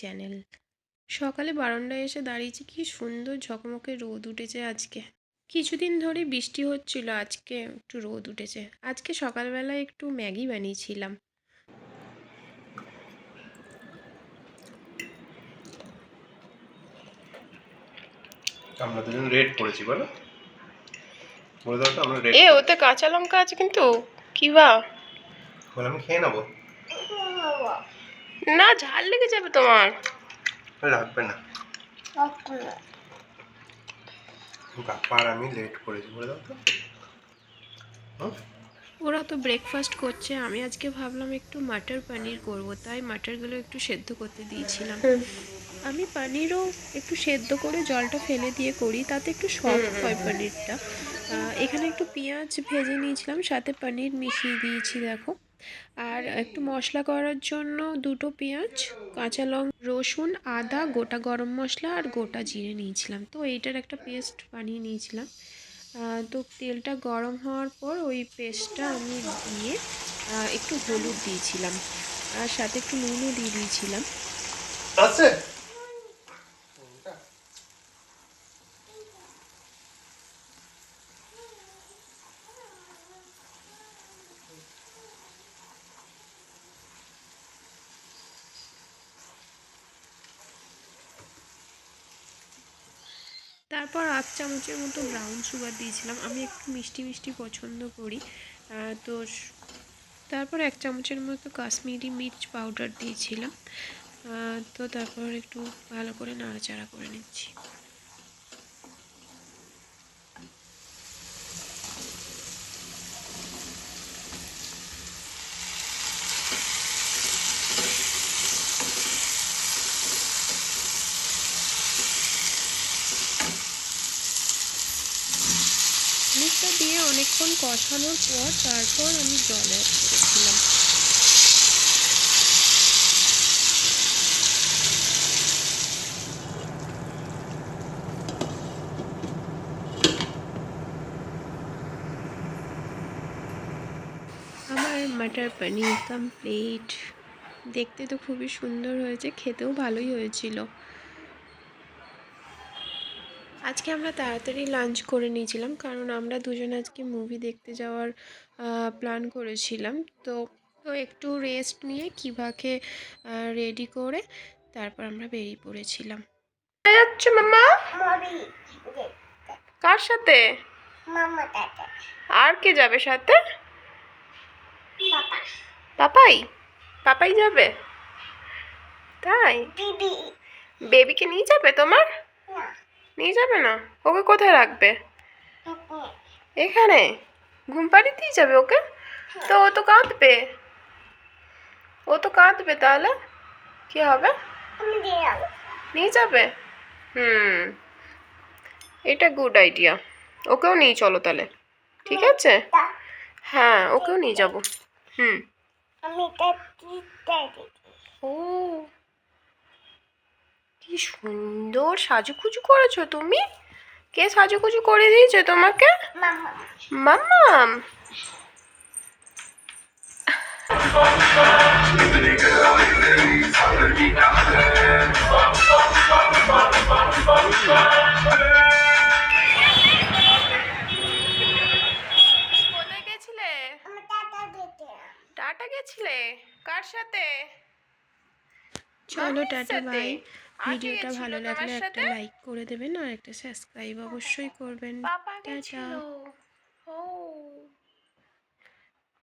Channel. সকালে বারান্দায় এসে দাঁড়িয়েছি, কি সুন্দর ঝকমকে রোদ উঠেছে আজকে। কিছুদিন ধরে বৃষ্টি হচ্ছিল, আজকে একটু রোদ উঠেছে। আজকে সকালবেলায় একটু ম্যাগি বানিয়েছিলাম। আমরা দুজন রেড করেছি, বলো বলে দাও তো আমরা রেড ওতে কাঁচা লঙ্কা আছে কিন্তু কি বা বলে আমি খেয়ে নেবো। না, ঝাল লেগে যাবে তোমার। লাগবে না, বাপ্পা আর আমি লেট করেছি, বলে দাও তো। ওরা তো ব্রেকফাস্ট করছে, আমি আজকে ভাবলাম একটু মাটার পনির করব, তাই মাটারগুলো একটু সেদ্ধ করতে দিয়েছিলাম। আমি পনিরও একটু সেদ্ধ করে জলটা ফেলে দিয়ে করি, তাতে একটু সফট হয় পনিরটা। এখানে একটু পেঁয়াজ ভেজে নিয়েছিলাম, সাথে পনির মিশিয়ে দিয়েছি দেখো। আর একটু মশলা করার জন্য দুটো পেঁয়াজ, কাঁচা লঙ্কা, রসুন, আদা, গোটা গরম মশলা আর গোটা জিরে নিয়েছিলাম। তো এইটার একটা পেস্ট বানিয়ে নিয়েছিলাম। তো তেলটা গরম হওয়ার পর ওই পেস্টটা আমি দিয়ে একটু হলুদ দিয়েছিলাম, আর সাথে একটু নুনও দিয়ে দিয়েছিলাম। আছে তারপর 1 চামচের মতো ব্রাউন সুগার দিয়েছিলাম, আমি একটু মিষ্টি মিষ্টি পছন্দ করি। তো তারপর 1 চামচের মতো কাশ্মীরি মির্চ পাউডার দিয়েছিলাম। তো তারপর একটু ভালো করে নাড়াচাড়া করে নিচ্ছি। জিনিসটা দিয়ে অনেকক্ষণ কষানোর পর তারপর আমি জল অ্যাড করেছিলাম। আমার মটর পনির কমপ্লিট। দেখতে তো খুবই সুন্দর হয়েছে, খেতেও ভালোই হয়েছিল। আজকে আমরা তাড়াতাড়ি লাঞ্চ করে নিয়েছিলাম, কারণ আমরা দুজন আজকে মুভি দেখতে যাওয়ার প্ল্যান করেছিলাম। তো তো একটু রেস্ট নিয়ে কিভাবে রেডি করে তারপর আমরা বেরিয়ে পড়েছিলাম। যাচ্ছে মামা? কার সাথে? আর কে যাবে সাথে? পাপাই? পাপাই যাবে? তাই? বেবিকে নিয়ে যাবে তোমার? নিয়ে যাবে না? ওকে কোথায় রাখবে? এখানে ঘুম পাড়িতেই যাবে ওকে? তো ও তো কাঁদবে, ও তো কাঁদবে, তাহলে কি হবে? নিয়ে যাবে? এটা গুড আইডিয়া। ওকেও নিয়ে চলো তাহলে, ঠিক আছে? হ্যাঁ, ওকেও নিয়ে যাবো। ও, কি সুন্দর সাজুগুজু করেছো তুমি। কে সাজুগুজু করে দিয়েছে তোমাকে? মাম্মাম। কোথায় গেছিলে? টাটা গেছিলে? কার সাথে? চলো টাটা, বাই। ভিডিওটা ভালো লাগলে একটা লাইক করে দেবেন আর একটা সাবস্ক্রাইব অবশ্যই করবেন। টাটা।